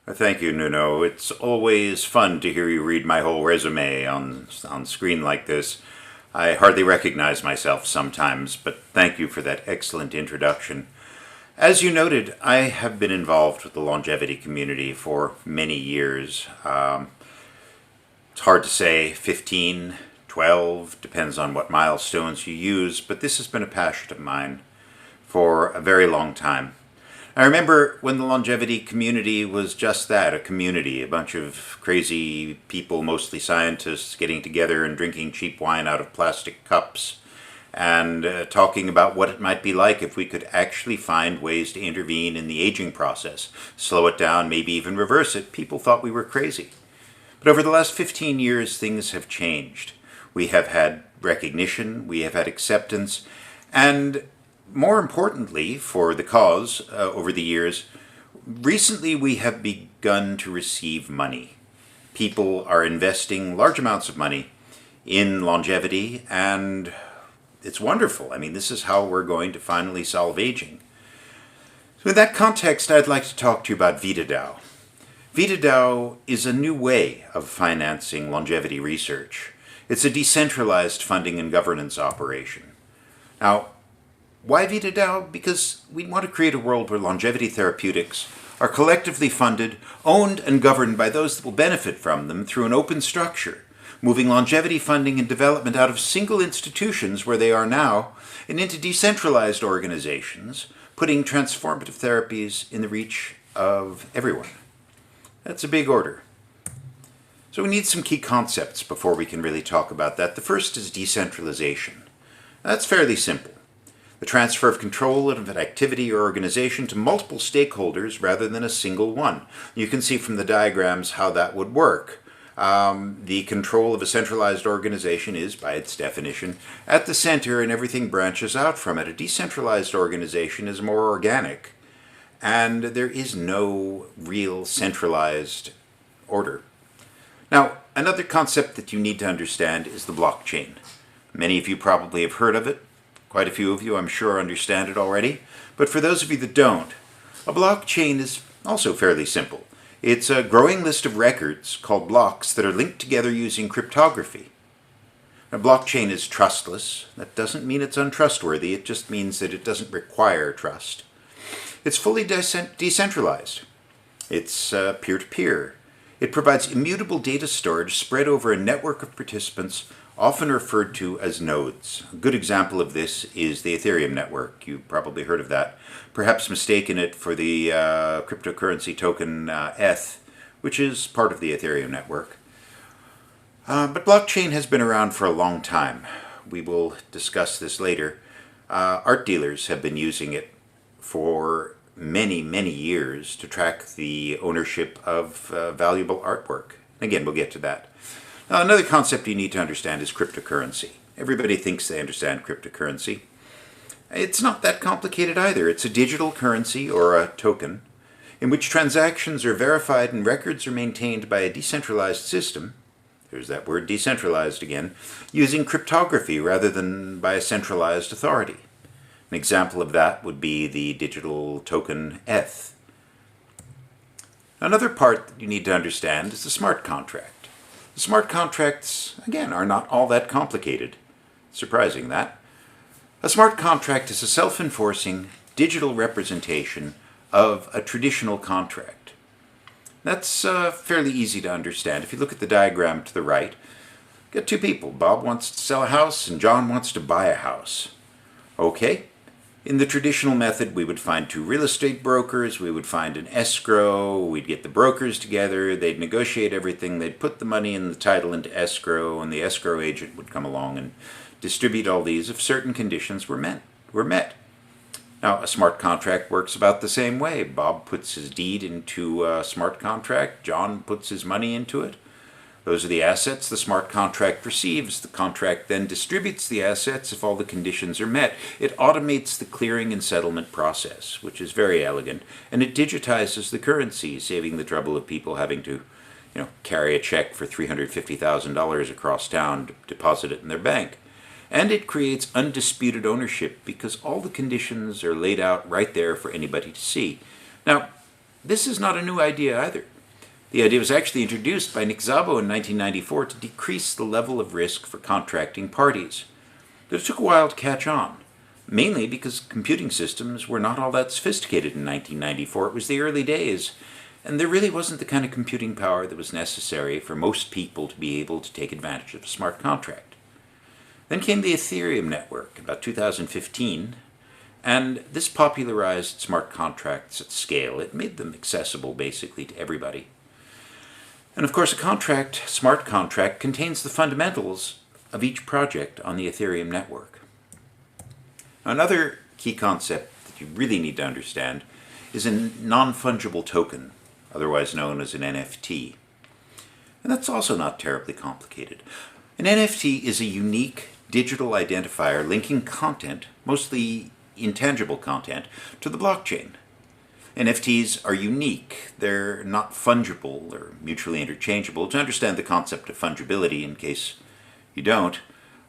Thank you, Nuno. It's always fun to hear you read my whole resume on screen like this. I hardly recognize myself sometimes, but thank you for that excellent introduction. As you noted, I have been involved with the longevity community for many years. It's hard to say 15, 12, depends on what milestones you use, but this has been a passion of mine for a very long time. I remember when the longevity community was just that, a community, a bunch of crazy people, mostly scientists, getting together and drinking cheap wine out of plastic cups and talking about what it might be like if we could actually find ways to intervene in the aging process, slow it down, maybe even reverse it. People thought we were crazy. But over the last 15 years, things have changed. We have had recognition, we have had acceptance, and more importantly, for the cause over the years, recently we have begun to receive money. People are investing large amounts of money in longevity, and it's wonderful. I mean, this is how we're going to finally solve aging. So in that context, I'd like to talk to you about VitaDAO. VitaDAO is a new way of financing longevity research. It's a decentralized funding and governance operation. Now, why VitaDAO? Because we want to create a world where longevity therapeutics are collectively funded, owned, and governed by those that will benefit from them through an open structure, moving longevity funding and development out of single institutions where they are now and into decentralized organizations, putting transformative therapies in the reach of everyone. That's a big order. So we need some key concepts before we can really talk about that. The first is decentralization. That's fairly simple. The transfer of control of an activity or organization to multiple stakeholders rather than a single one. You can see from the diagrams how that would work. The control of a centralized organization is, by its definition, at the center and everything branches out from it. A decentralized organization is more organic, and there is no real centralized order. Now, another concept that you need to understand is the blockchain. Many of you probably have heard of it. Quite a few of you, I'm sure, understand it already. But for those of you that don't, a blockchain is also fairly simple. It's a growing list of records called blocks that are linked together using cryptography. A blockchain is trustless. That doesn't mean it's untrustworthy. It just means that it doesn't require trust. It's fully decentralized. It's peer-to-peer. It provides immutable data storage spread over a network of participants, often referred to as nodes. A good example of this is the Ethereum network. You've probably heard of that. Perhaps mistaken it for the cryptocurrency token ETH, which is part of the Ethereum network. But blockchain has been around for a long time. We will discuss this later. Art dealers have been using it for many, many years to track the ownership of valuable artwork. Again, we'll get to that. Now, another concept you need to understand is cryptocurrency. Everybody thinks they understand cryptocurrency. It's not that complicated either. It's a digital currency, or a token, in which transactions are verified and records are maintained by a decentralized system, there's that word decentralized again, using cryptography rather than by a centralized authority. An example of that would be the digital token ETH. Another part that you need to understand is the smart contract. The smart contracts, again, are not all that complicated. Surprising that. A smart contract is a self-enforcing digital representation of a traditional contract. That's fairly easy to understand. If you look at the diagram to the right, you got two people. Bob wants to sell a house and John wants to buy a house. Okay. In the traditional method, we would find two real estate brokers, we would find an escrow, we'd get the brokers together, they'd negotiate everything, they'd put the money and the title into escrow, and the escrow agent would come along and distribute all these if certain conditions were met. Now, a smart contract works about the same way. Bob puts his deed into a smart contract, John puts his money into it. Those are the assets the smart contract receives. The contract then distributes the assets if all the conditions are met. It automates the clearing and settlement process, which is very elegant, and it digitizes the currency, saving the trouble of people having to, carry a check for $350,000 across town to deposit it in their bank. And it creates undisputed ownership because all the conditions are laid out right there for anybody to see. Now, this is not a new idea either. The idea was actually introduced by Nick Szabo in 1994 to decrease the level of risk for contracting parties. But it took a while to catch on, mainly because computing systems were not all that sophisticated in 1994. It was the early days, and there really wasn't the kind of computing power that was necessary for most people to be able to take advantage of a smart contract. Then came the Ethereum network, about 2015, and this popularized smart contracts at scale. It made them accessible, basically, to everybody. And of course, a smart contract, contains the fundamentals of each project on the Ethereum network. Another key concept that you really need to understand is a non-fungible token, otherwise known as an NFT. And that's also not terribly complicated. An NFT is a unique digital identifier linking content, mostly intangible content, to the blockchain. NFTs are unique. They're not fungible or mutually interchangeable. To understand the concept of fungibility, in case you don't,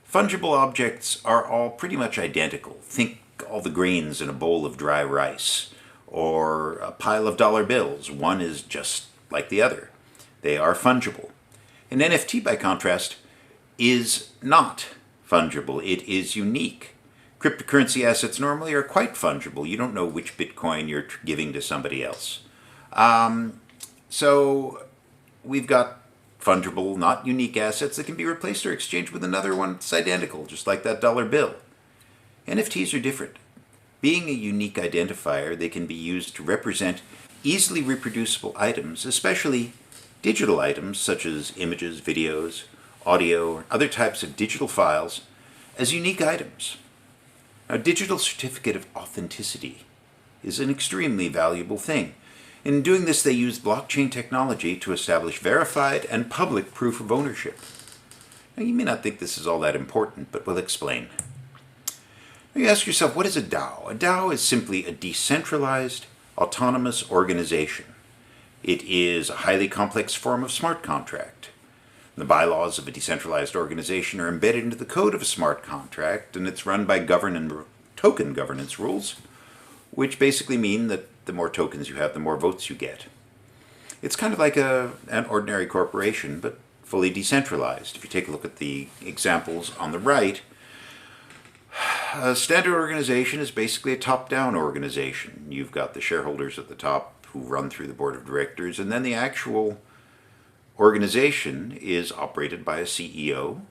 fungible objects are all pretty much identical. Think all the grains in a bowl of dry rice, or a pile of dollar bills. One is just like the other. They are fungible. An NFT, by contrast, is not fungible. It is unique. Cryptocurrency assets normally are quite fungible. You don't know which Bitcoin you're giving to somebody else. So we've got fungible, not unique assets that can be replaced or exchanged with another one that's identical, just like that dollar bill. NFTs are different. Being a unique identifier, they can be used to represent easily reproducible items, especially digital items such as images, videos, audio, or other types of digital files, as unique items. A digital certificate of authenticity is an extremely valuable thing. In doing this, they use blockchain technology to establish verified and public proof of ownership. Now, you may not think this is all that important, but we'll explain. Now, you ask yourself, what is a DAO? A DAO is simply a decentralized, autonomous organization. It is a highly complex form of smart contract. The bylaws of a decentralized organization are embedded into the code of a smart contract, and it's run by token governance rules, which basically mean that the more tokens you have, the more votes you get. It's kind of like an ordinary corporation, but fully decentralized. If you take a look at the examples on the right, a standard organization is basically a top-down organization. You've got the shareholders at the top who run through the board of directors, and then the actual organization is operated by a CEO,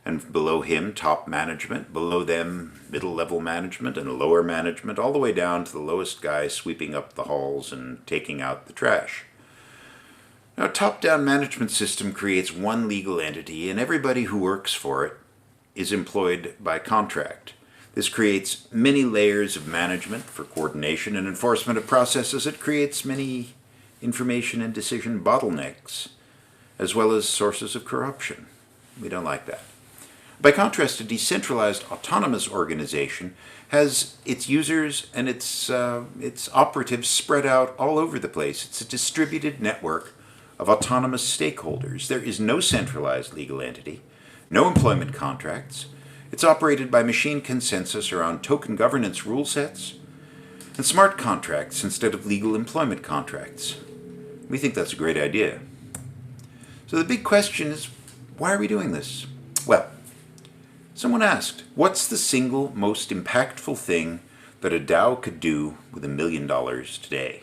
and below him, top management, below them, middle-level management, and lower management, all the way down to the lowest guy sweeping up the halls and taking out the trash. Now, a top-down management system creates one legal entity, and everybody who works for it is employed by contract. This creates many layers of management for coordination and enforcement of processes. It creates many information and decision bottlenecks, as well as sources of corruption. We don't like that. By contrast, a decentralized autonomous organization has its users and its operatives spread out all over the place. It's a distributed network of autonomous stakeholders. There is no centralized legal entity, no employment contracts. It's operated by machine consensus around token governance rule sets and smart contracts instead of legal employment contracts. We think that's a great idea. So the big question is, why are we doing this? Well, someone asked, what's the single most impactful thing that a DAO could do with $1 million today?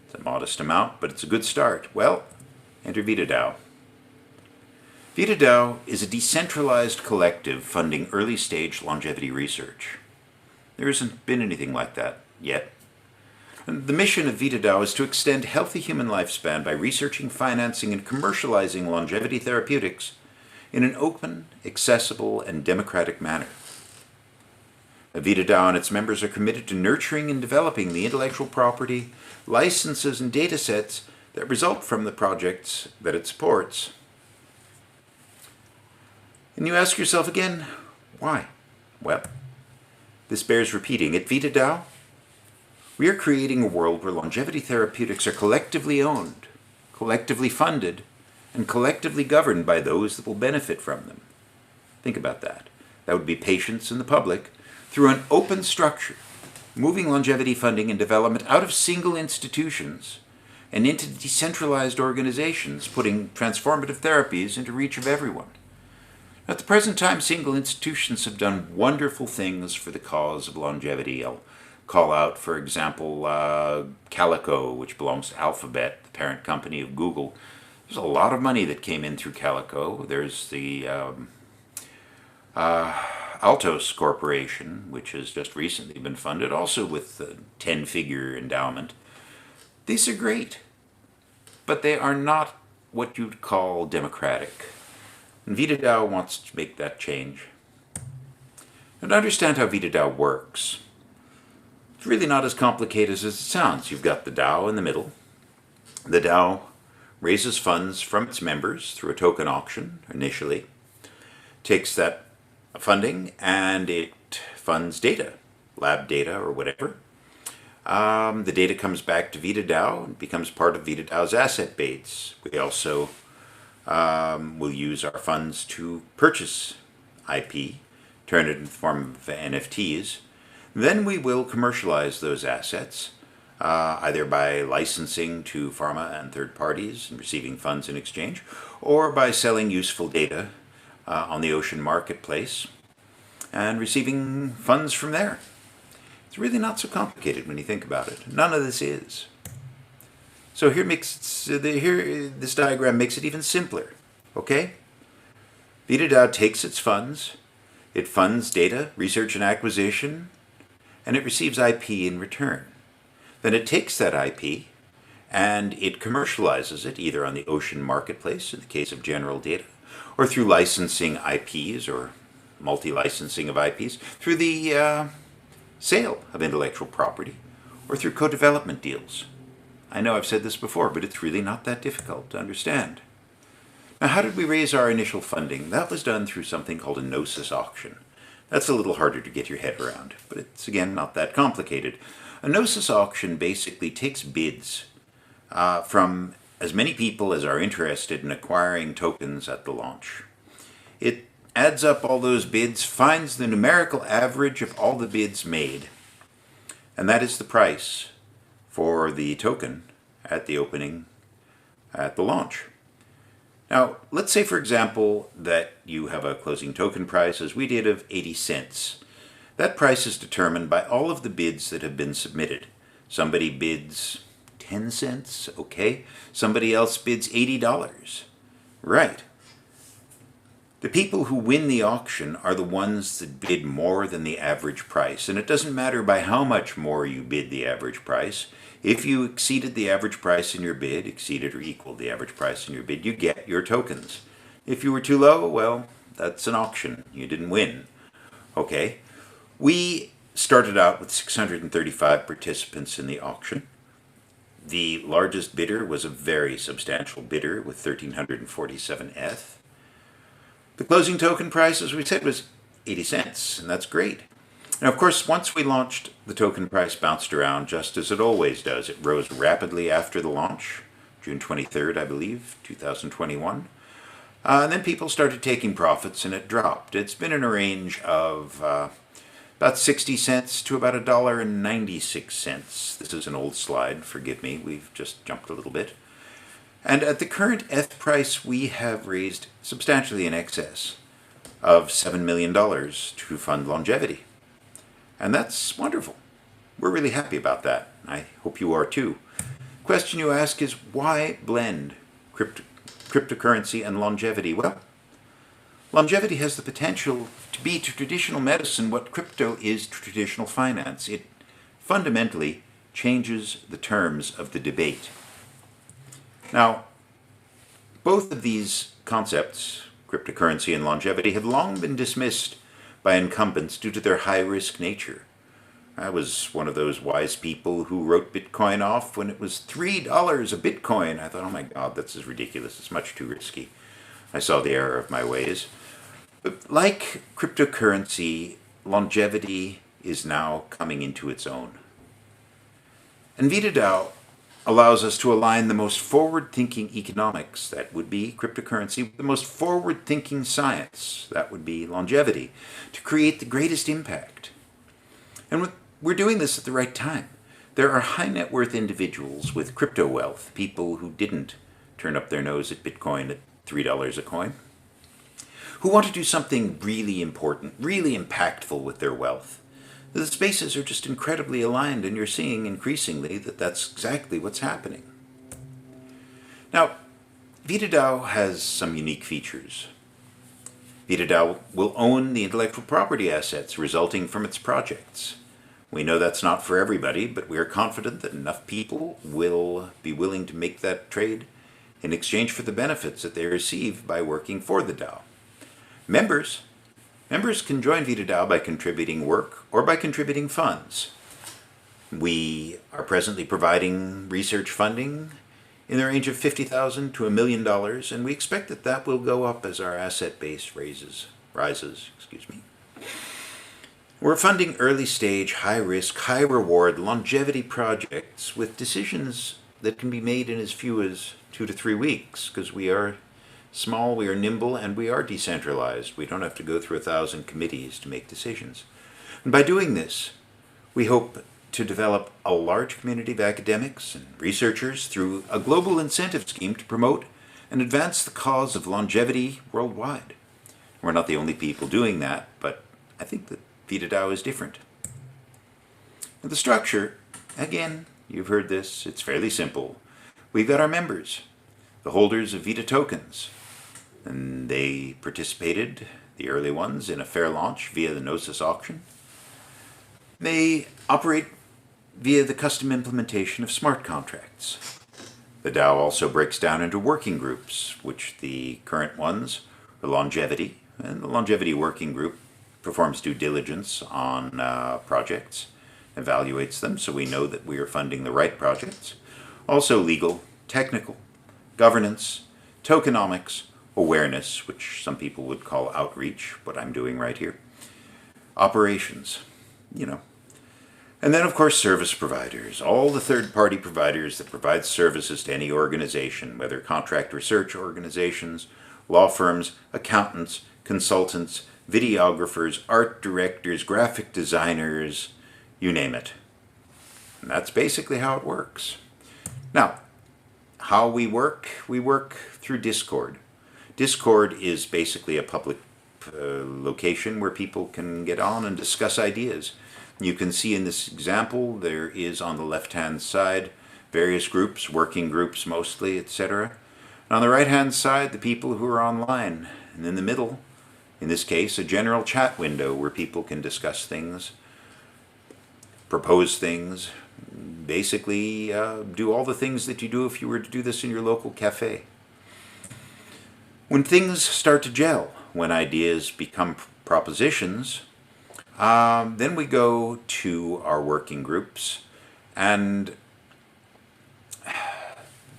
It's a modest amount, but it's a good start. Well, enter VitaDAO. VitaDAO is a decentralized collective funding early-stage longevity research. There hasn't been anything like that yet. The mission of VitaDAO is to extend healthy human lifespan by researching, financing, and commercializing longevity therapeutics in an open, accessible, and democratic manner. VitaDAO and its members are committed to nurturing and developing the intellectual property, licenses, and data sets that result from the projects that it supports. And you ask yourself again, why? Well, this bears repeating. At VitaDAO, we are creating a world where longevity therapeutics are collectively owned, collectively funded, and collectively governed by those that will benefit from them. Think about that. That would be patients and the public, through an open structure, moving longevity funding and development out of single institutions and into decentralized organizations, putting transformative therapies into reach of everyone. At the present time, single institutions have done wonderful things for the cause of longevity. I'll call out, for example, Calico, which belongs to Alphabet, the parent company of Google. There's a lot of money that came in through Calico. There's the Altos Corporation, which has just recently been funded, also with a 10-figure endowment. These are great, but they are not what you'd call democratic. And VitaDAO wants to make that change. And to understand how VitaDAO works, it's really not as complicated as it sounds. You've got the DAO in the middle. The DAO raises funds from its members through a token auction initially, takes that funding, and it funds data, lab data or whatever. The data comes back to VitaDAO and becomes part of VitaDAO's asset base. We also will use our funds to purchase IP, turn it in the form of NFTs. Then we will commercialize those assets, either by licensing to pharma and third parties and receiving funds in exchange, or by selling useful data on the ocean marketplace and receiving funds from there. It's really not so complicated when you think about it. None of this is. So here this diagram makes it even simpler. Okay? VitaDAO takes its funds, it funds data, research and acquisition, and it receives IP in return. Then it takes that IP and it commercializes it either on the ocean marketplace, in the case of general data, or through licensing IPs or multi-licensing of IPs, through the sale of intellectual property, or through co-development deals. I know I've said this before, but it's really not that difficult to understand. Now, how did we raise our initial funding? That was done through something called a Gnosis auction. That's a little harder to get your head around, but it's, again, not that complicated. A Gnosis auction basically takes bids from as many people as are interested in acquiring tokens at the launch. It adds up all those bids, finds the numerical average of all the bids made, and that is the price for the token at the opening, at the launch. Now, let's say, for example, that you have a closing token price, as we did, of 80 cents. That price is determined by all of the bids that have been submitted. Somebody bids 10 cents, okay. Somebody else bids $80. Right. The people who win the auction are the ones that bid more than the average price. And it doesn't matter by how much more you bid the average price. If you exceeded the average price in your bid, exceeded or equaled the average price in your bid, you get your tokens. If you were too low, well, that's an auction. You didn't win. Okay. We started out with 635 participants in the auction. The largest bidder was a very substantial bidder with 1,347 ETH. The closing token price, as we said, was 80 cents, and that's great. Now, of course, once we launched, the token price bounced around just as it always does. It rose rapidly after the launch, June 23rd, I believe, 2021. And then people started taking profits, and it dropped. It's been in a range of about 60 cents to about $1.96. This is an old slide, forgive me, we've just jumped a little bit. And at the current ETH price, we have raised substantially in excess of $7 million to fund longevity. And that's wonderful. We're really happy about that. I hope you are too. The question you ask is, why blend cryptocurrency and longevity? Well, longevity has the potential to be to traditional medicine what crypto is to traditional finance. It fundamentally changes the terms of the debate. Now, both of these concepts, cryptocurrency and longevity, have long been dismissed by incumbents due to their high-risk nature. I was one of those wise people who wrote Bitcoin off when it was $3 a Bitcoin. I thought, oh my God, that's as ridiculous. It's much too risky. I saw the error of my ways. But like cryptocurrency, longevity is now coming into its own. And VitaDAO allows us to align the most forward-thinking economics, that would be cryptocurrency, with the most forward-thinking science, that would be longevity, to create the greatest impact. And we're doing this at the right time. There are high net worth individuals with crypto wealth, people who didn't turn up their nose at Bitcoin at $3 a coin, who want to do something really important, really impactful with their wealth. The spaces are just incredibly aligned, and you're seeing increasingly that that's exactly what's happening. Now, VitaDAO has some unique features. VitaDAO will own the intellectual property assets resulting from its projects. We know that's not for everybody, but we are confident that enough people will be willing to make that trade in exchange for the benefits that they receive by working for the DAO. Members can join VitaDAO by contributing work or by contributing funds. We are presently providing research funding in the range of $50,000 to $1 million, and we expect that that will go up as our asset base rises. We're funding early stage, high risk, high reward, longevity projects with decisions that can be made in as few as 2 to 3 weeks, because we are small, we are nimble, and we are decentralized. We don't have to go through 1,000 committees to make decisions. And by doing this, we hope to develop a large community of academics and researchers through a global incentive scheme to promote and advance the cause of longevity worldwide. We're not the only people doing that, but I think that VitaDAO is different. Now, the structure, again, you've heard this, it's fairly simple. We've got our members, the holders of Vita tokens, and they participated, the early ones, in a fair launch via the Gnosis auction. They operate via the custom implementation of smart contracts. The DAO also breaks down into working groups, which the current ones are longevity, and the longevity working group performs due diligence on projects, evaluates them so we know that we are funding the right projects. Also legal, technical, governance, tokenomics, awareness, which some people would call outreach, what I'm doing right here, operations, And then, of course, service providers, all the third-party providers that provide services to any organization, whether contract research organizations, law firms, accountants, consultants, videographers, art directors, graphic designers, you name it. And that's basically how it works. Now, how we work through Discord. Discord is basically a public location where people can get on and discuss ideas. You can see in this example, there is on the left-hand side various groups, working groups mostly, etc. And on the right-hand side, the people who are online. And in the middle, in this case, a general chat window where people can discuss things, propose things, basically do all the things that you do if you were to do this in your local cafe. When things start to gel, when ideas become propositions, then we go to our working groups, and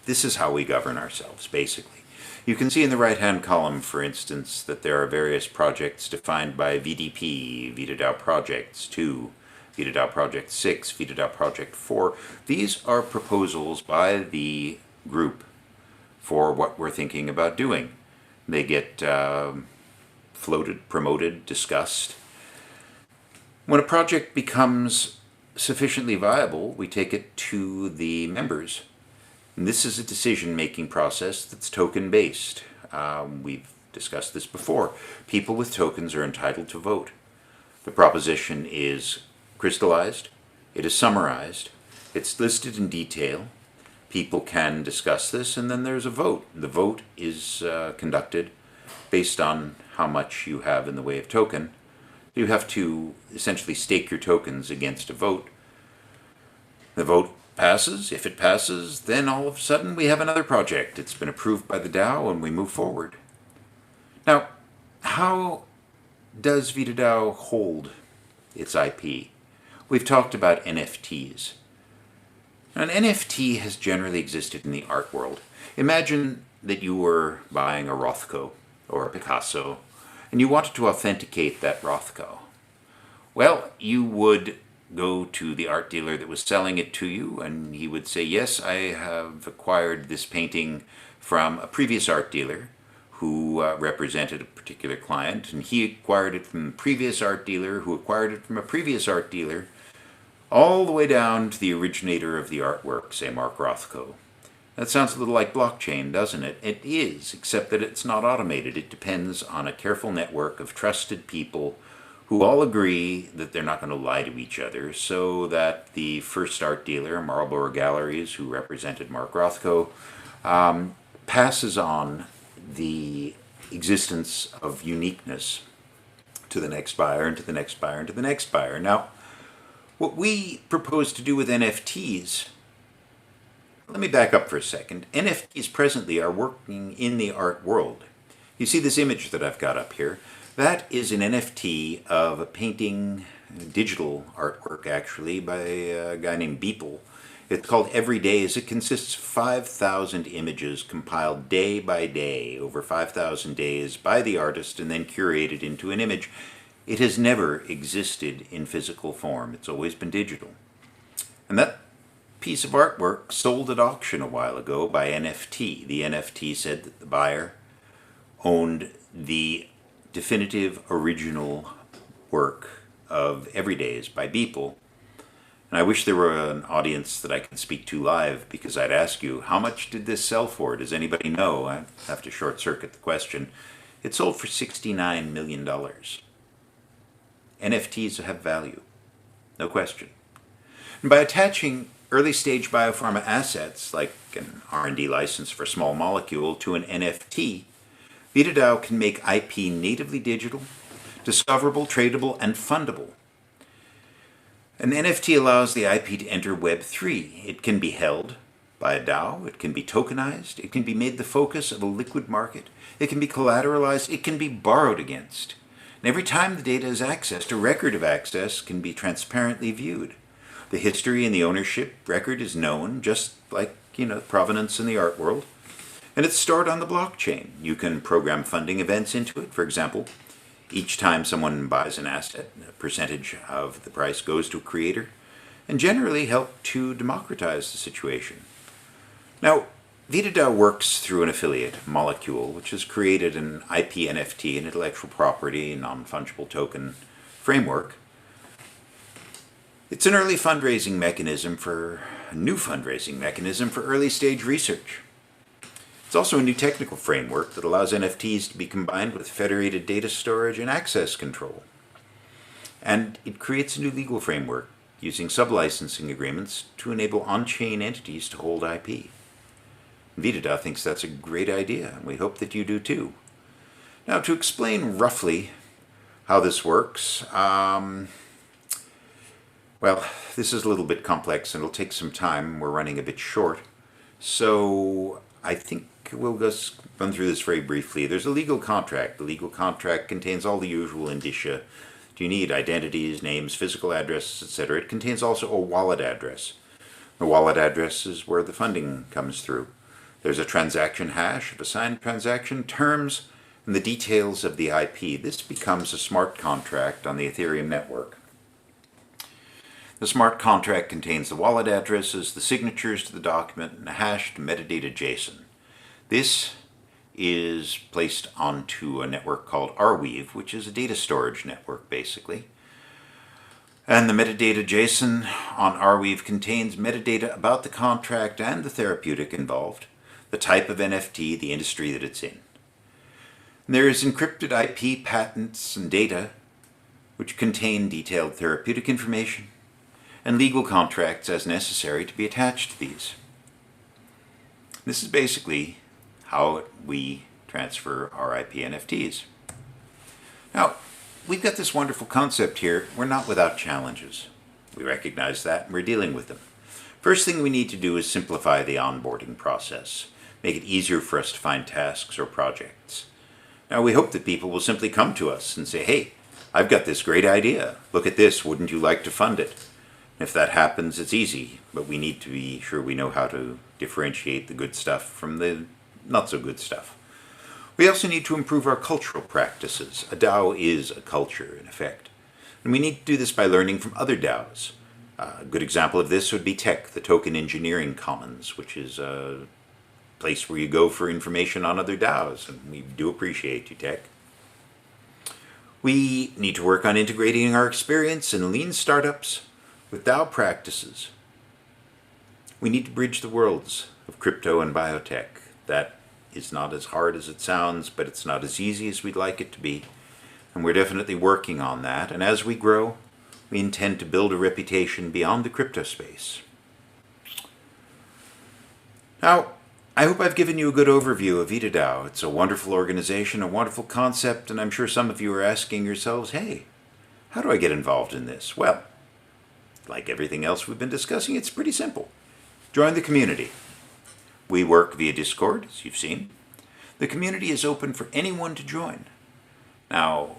this is how we govern ourselves, basically. You can see in the right-hand column, for instance, that there are various projects defined by VDP, VitaDAO Projects 2, VitaDAO Project 6, VitaDAO Project 4. These are proposals by the group for what we're thinking about doing. They get floated, promoted, discussed. When a project becomes sufficiently viable, we take it to the members. And this is a decision-making process that's token-based. We've discussed this before. People with tokens are entitled to vote. The proposition is crystallized, it is summarized, it's listed in detail. People can discuss this, and then there's a vote. The vote is conducted based on how much you have in the way of token. You have to essentially stake your tokens against a vote. The vote passes. If it passes, then all of a sudden we have another project. It's been approved by the DAO and we move forward. Now, how does VitaDAO hold its IP? We've talked about NFTs. An NFT has generally existed in the art world. Imagine that you were buying a Rothko or a Picasso, and you wanted to authenticate that Rothko. Well, you would go to the art dealer that was selling it to you, and he would say, yes, I have acquired this painting from a previous art dealer who represented a particular client, and he acquired it from a previous art dealer who acquired it from a previous art dealer. all the way down to the originator of the artwork, say Mark Rothko. That sounds a little like blockchain, doesn't it? It is, except that it's not automated. It depends on a careful network of trusted people who all agree that they're not going to lie to each other, so that the first art dealer, Marlborough Galleries, who represented Mark Rothko, passes on the existence of uniqueness to the next buyer and to the next buyer and to the next buyer. Now, what we propose to do with NFTs, let me back up for a second. NFTs presently are working in the art world. You see this image that I've got up here? That is an NFT of a painting, digital artwork actually, by a guy named Beeple. It's called Every Days. It consists of 5,000 images compiled day by day over 5,000 days by the artist and then curated into an image. It has never existed in physical form. It's always been digital. And that piece of artwork sold at auction a while ago by NFT. The NFT said that the buyer owned the definitive original work of Every Days by Beeple. And I wish there were an audience that I could speak to live, because I'd ask you, how much did this sell for? Does anybody know? I have to short circuit the question. It sold for $69 million. NFTs have value, no question. And by attaching early stage biopharma assets, like an R&D license for a small molecule, to an NFT, VitaDAO can make IP natively digital, discoverable, tradable, and fundable. An NFT allows the IP to enter Web3. It can be held by a DAO, it can be tokenized, it can be made the focus of a liquid market, it can be collateralized, it can be borrowed against. And every time the data is accessed, a record of access can be transparently viewed. The history and the ownership record is known, just like, provenance in the art world. And it's stored on the blockchain. You can program funding events into it. For example, each time someone buys an asset, a percentage of the price goes to a creator, and generally help to democratize the situation. Now, VitaDAO works through an affiliate, Molecule, which has created an IP NFT, an intellectual property, non-fungible token framework. It's an early fundraising mechanism a new fundraising mechanism for early stage research. It's also a new technical framework that allows NFTs to be combined with federated data storage and access control. And it creates a new legal framework using sub-licensing agreements to enable on-chain entities to hold IP. VitaDAO thinks that's a great idea, and we hope that you do too. Now, to explain roughly how this works, well, this is a little bit complex and it'll take some time. We're running a bit short. So I think we'll just run through this very briefly. There's a legal contract. The legal contract contains all the usual indicia. Do you need identities, names, physical addresses, etc.? It contains also a wallet address. The wallet address is where the funding comes through. There's a transaction hash of a signed transaction, terms, and the details of the IP. This becomes a smart contract on the Ethereum network. The smart contract contains the wallet addresses, the signatures to the document, and a hashed metadata JSON. This is placed onto a network called Arweave, which is a data storage network, basically. And the metadata JSON on Arweave contains metadata about the contract and the therapeutic involved, the type of NFT, the industry that it's in. And there is encrypted IP, patents, and data, which contain detailed therapeutic information, and legal contracts as necessary to be attached to these. This is basically how we transfer our IP NFTs. Now, we've got this wonderful concept here. We're not without challenges. We recognize that and we're dealing with them. First thing we need to do is simplify the onboarding process, make it easier for us to find tasks or projects. Now, we hope that people will simply come to us and say, hey, I've got this great idea. Look at this. Wouldn't you like to fund it? If that happens, it's easy, but we need to be sure we know how to differentiate the good stuff from the not so good stuff. We also need to improve our cultural practices. A DAO is a culture, in effect. And we need to do this by learning from other DAOs. A good example of this would be Tech, the Token Engineering Commons, which is a place where you go for information on other DAOs, and we do appreciate you, Tech. We need to work on integrating our experience in lean startups with DAO practices. We need to bridge the worlds of crypto and biotech. That is not as hard as it sounds, but it's not as easy as we'd like it to be. And we're definitely working on that. And as we grow, we intend to build a reputation beyond the crypto space. Now, I hope I've given you a good overview of VitaDAO. It's a wonderful organization, a wonderful concept, and I'm sure some of you are asking yourselves, hey, how do I get involved in this? Well, like everything else we've been discussing, it's pretty simple. Join the community. We work via Discord, as you've seen. The community is open for anyone to join. Now,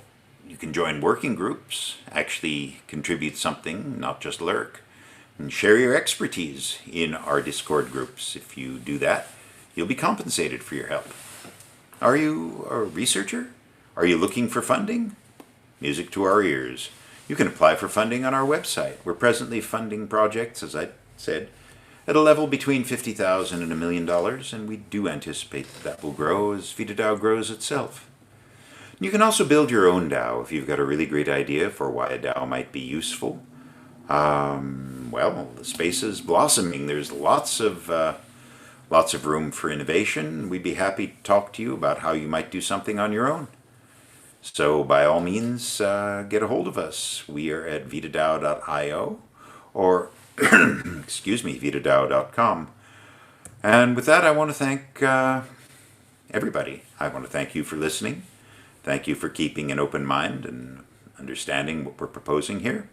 you can join working groups, actually contribute something, not just lurk, and share your expertise in our Discord groups. If you do that, you'll be compensated for your help. Are you a researcher? Are you looking for funding? Music to our ears. You can apply for funding on our website. We're presently funding projects, as I said, at a level between $50,000 and $1 million, and we do anticipate that will grow as VitaDAO grows itself. You can also build your own DAO if you've got a really great idea for why a DAO might be useful. Well, the space is blossoming. There's lots of room for innovation. We'd be happy to talk to you about how you might do something on your own. So by all means, get a hold of us. We are at vitadao.io or, excuse me, vitadao.com. And with that, I want to thank everybody. I want to thank you for listening. Thank you for keeping an open mind and understanding what we're proposing here.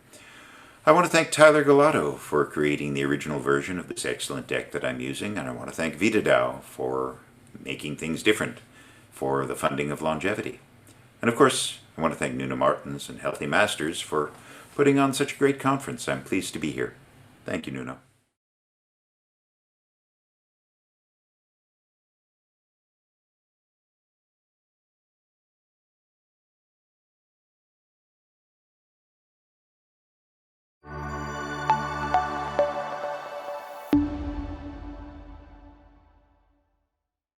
I want to thank Tyler Galato for creating the original version of this excellent deck that I'm using, and I want to thank VitaDAO for making things different for the funding of longevity. And of course, I want to thank Nuno Martins and Healthy Masters for putting on such a great conference. I'm pleased to be here. Thank you, Nuno.